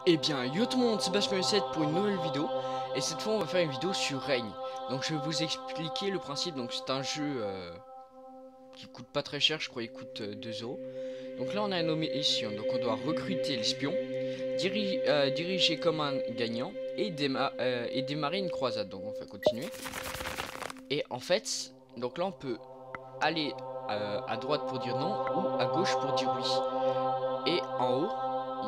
Eh bien, yo tout le monde, c'est Bashman7 pour une nouvelle vidéo. Et cette fois, on va faire une vidéo sur Règne. Donc, je vais vous expliquer le principe. Donc, c'est un jeu qui coûte pas très cher, je crois qu'il coûte 2 euros. Donc là, on a une mission. Donc, on doit recruter l'espion, diriger comme un gagnant et démarrer une croisade. Donc, on va continuer. Et en fait, donc là, on peut aller à droite pour dire non ou à gauche pour dire oui. Et en haut,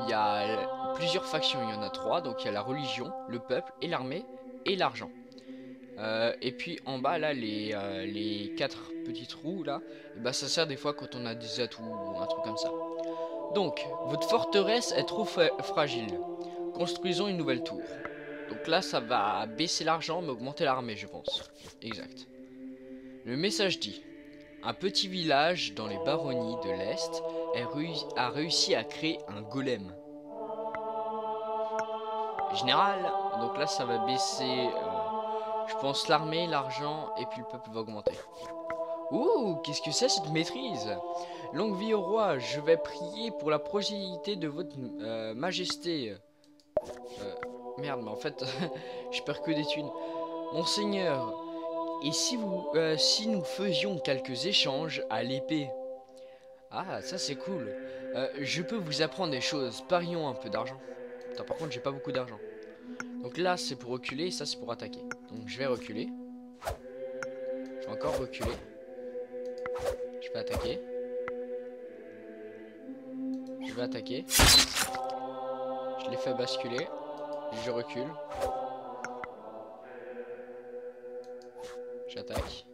il y a plusieurs factions, il y en a 3, donc il y a la religion, le peuple et l'armée et l'argent. Et puis en bas là, les 4 petits trous là, et bah, ça sert des fois quand on a des atouts ou un truc comme ça. Donc, votre forteresse est trop fragile. Construisons une nouvelle tour. Donc là, ça va baisser l'argent mais augmenter l'armée, je pense. Exact. Le message dit: un petit village dans les baronnies de l'Est a réussi à créer un golem. Général, donc là ça va baisser, je pense, l'armée, l'argent, et puis le peuple va augmenter. Ouh, qu'est-ce que c'est cette maîtrise? Longue vie au roi, je vais prier pour la prospérité de votre majesté. Merde, mais en fait, je perds que des thunes. Monseigneur, et si nous faisions quelques échanges à l'épée? Ah, ça c'est cool. Je peux vous apprendre des choses, parions un peu d'argent. Attends, par contre, j'ai pas beaucoup d'argent. Donc là, c'est pour reculer et ça, c'est pour attaquer. Donc je vais reculer. Je vais encore reculer. Je vais attaquer. Je vais attaquer. Je l'ai fait basculer. Je recule. J'attaque.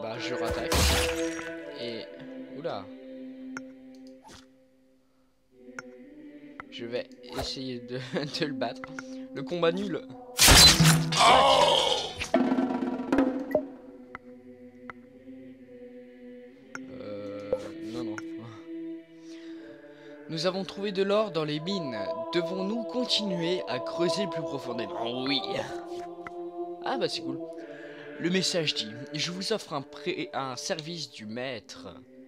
Bah, je rattaque. Et... Oula. Je vais essayer de, de le battre. Le combat nul. Non, non. Nous avons trouvé de l'or dans les mines. Devons-nous continuer à creuser plus profondément? Oui. Ah bah c'est cool. Le message dit: je vous offre un service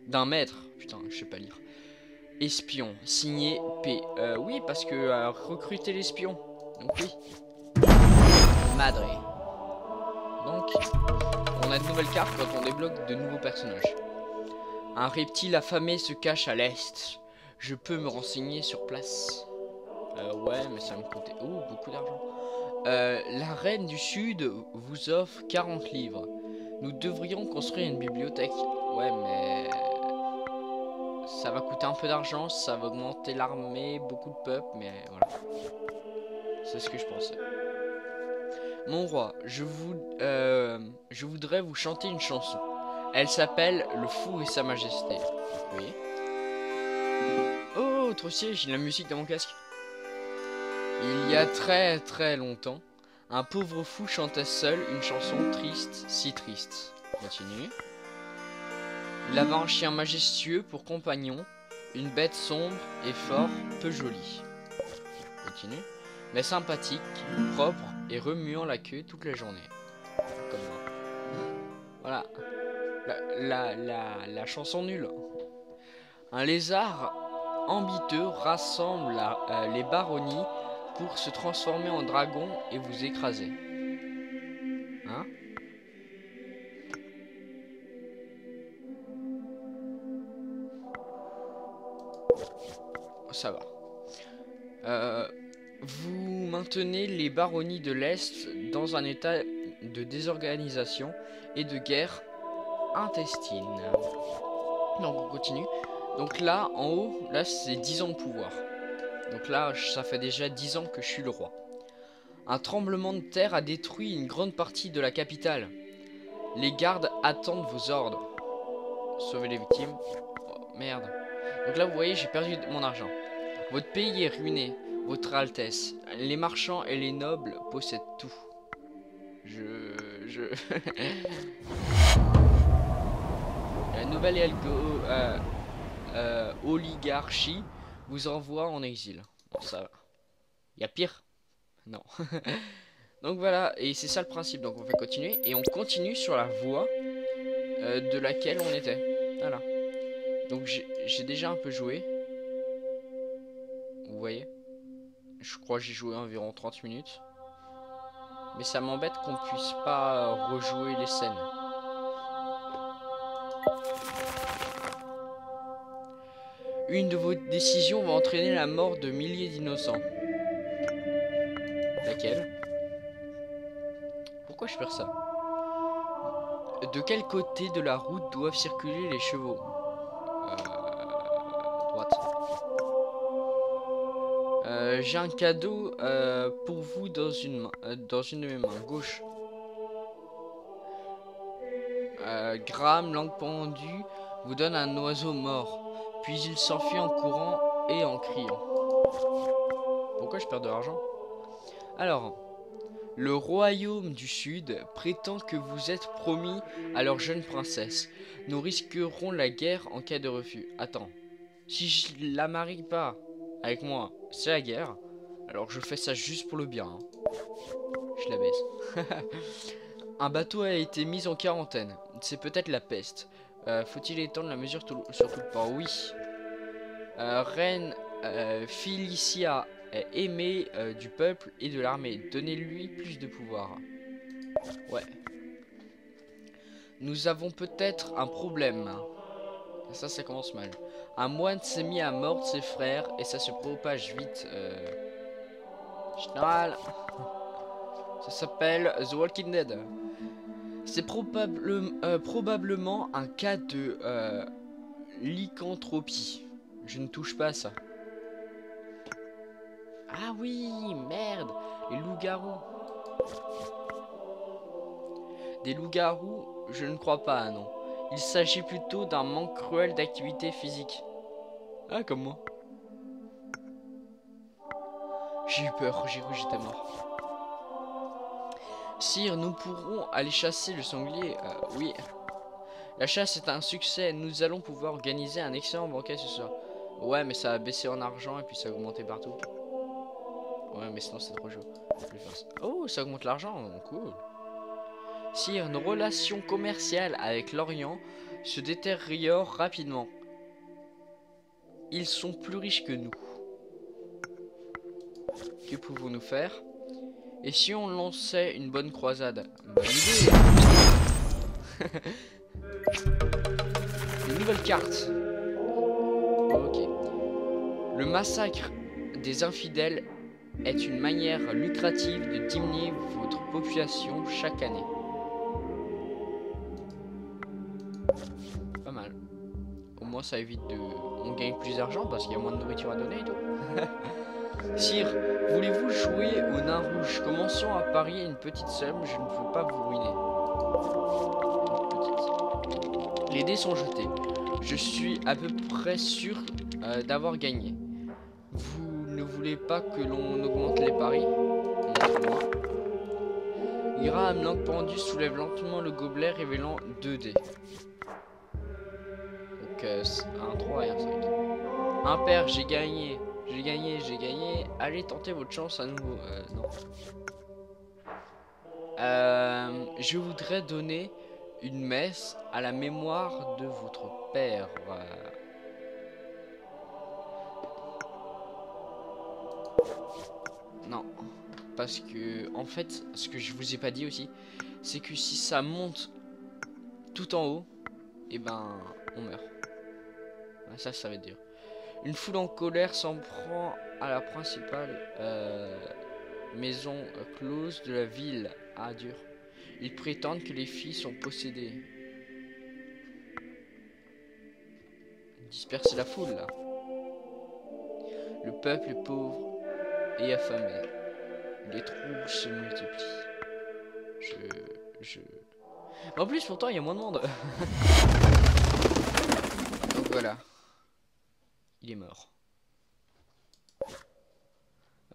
d'un maître. Putain, je sais pas lire. Espion, signé P. Oui, parce que recruter l'espion. Donc oui. Madre. Donc, on a de nouvelles cartes quand on débloque de nouveaux personnages. Un reptile affamé se cache à l'est. Je peux me renseigner sur place. Ouais, mais ça me coûtait beaucoup d'argent. La reine du sud vous offre 40 livres. Nous devrions construire une bibliothèque. Ouais, mais ça va coûter un peu d'argent, ça va augmenter l'armée, beaucoup de peuple, mais voilà. C'est ce que je pensais. Mon roi, je voudrais vous chanter une chanson. Elle s'appelle Le Fou et Sa Majesté. Oui. Oh, trop stylé, j'ai de la musique dans mon casque. Il y a très très longtemps, un pauvre fou chantait seul une chanson triste, si triste. Continue. Il avait un chien majestueux pour compagnon, une bête sombre et fort, peu jolie. Continue. Mais sympathique, propre et remuant la queue toute la journée. Comme moi. Voilà. La chanson nulle. Un lézard ambitieux rassemble les baronnies pour se transformer en dragon et vous écraser. Hein? Ça va. Vous maintenez les baronnies de l'Est dans un état de désorganisation et de guerre intestine. Donc on continue. Donc là, en haut, là c'est 10 ans de pouvoir. Donc là, ça fait déjà 10 ans que je suis le roi. Un tremblement de terre a détruit une grande partie de la capitale. Les gardes attendent vos ordres. Sauvez les victimes. Oh, merde. Donc là, vous voyez, j'ai perdu mon argent. Votre pays est ruiné, votre Altesse. Les marchands et les nobles possèdent tout. La nouvelle oligarchie vous envoie en exil. Bon, ça... Y a pire? Non. Donc voilà, et c'est ça le principe. Donc on va continuer. Et on continue sur la voie de laquelle on était. Voilà. Donc j'ai déjà un peu joué. Vous voyez? Je crois que j'ai joué environ 30 minutes. Mais ça m'embête qu'on puisse pas rejouer les scènes. Une de vos décisions va entraîner la mort de milliers d'innocents. Laquelle? Pourquoi je perds ça? De quel côté de la route doivent circuler les chevaux? Droite. J'ai un cadeau pour vous dans une de mes mains, gauche. Graham, langue pendue, vous donne un oiseau mort. Puis il s'enfuit en courant et en criant. Pourquoi je perds de l'argent? Alors, le royaume du Sud prétend que vous êtes promis à leur jeune princesse. Nous risquerons la guerre en cas de refus. Attends, si je la marie pas avec moi, c'est la guerre. Alors je fais ça juste pour le bien. Hein. Je la baisse. Un bateau a été mis en quarantaine. C'est peut-être la peste. Faut-il étendre la mesure sur tout le port? Oui. Reine Felicia est aimée du peuple et de l'armée. Donnez-lui plus de pouvoir. Ouais. Nous avons peut-être un problème. Ça commence mal. Un moine s'est mis à mordre ses frères et ça se propage vite. Général. Ça s'appelle The Walking Dead. C'est probablement un cas de lycanthropie. Je ne touche pas à ça. Ah oui, merde, les loups-garous. Des loups-garous, je ne crois pas, non. Il s'agit plutôt d'un manque cruel d'activité physique. Ah, comme moi. J'ai eu peur, j'ai cru que j'étais mort. Sire, nous pourrons aller chasser le sanglier. Oui. La chasse est un succès. Nous allons pouvoir organiser un excellent banquet ce soir. Ouais, mais ça a baissé en argent et puis ça a augmenté partout. Ouais, mais sinon c'est trop chaud. Oh, ça augmente l'argent. Cool. Sire, nos relations commerciales avec l'Orient se détériorent rapidement. Ils sont plus riches que nous. Que pouvons-nous faire? Et si on lançait une bonne croisade? Bonne idée. Une nouvelle carte. Ok. Le massacre des infidèles est une manière lucrative de diminuer votre population chaque année. Pas mal. Au moins ça évite de... On gagne plus d'argent parce qu'il y a moins de nourriture à donner et tout. Sire, voulez-vous jouer au nain rouge? Commençons à parier une petite somme, je ne veux pas vous ruiner. Les dés sont jetés. Je suis à peu près sûr d'avoir gagné. Vous ne voulez pas que l'on augmente les paris? Graham, langue pendue, soulève lentement le gobelet, révélant 2 dés. Donc, un 3 et un 5. Impair, j'ai gagné. J'ai gagné, j'ai gagné. Allez, tentez votre chance à nouveau. Non. Je voudrais donner une messe à la mémoire de votre père. Non. Parce que, en fait, ce que je vous ai pas dit aussi, c'est que si ça monte tout en haut, et ben, on meurt. Ça va être dur. Une foule en colère s'en prend à la principale maison close de la ville. Ah, dur. Ils prétendent que les filles sont possédées. Disperser la foule, là. Le peuple est pauvre et affamé. Les troubles se multiplient. En plus, pourtant, il y a moins de monde. Donc voilà. Il est mort.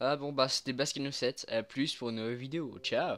Ah bon, bah, c'était Baskin 7. À plus pour une nouvelle vidéo. Ciao.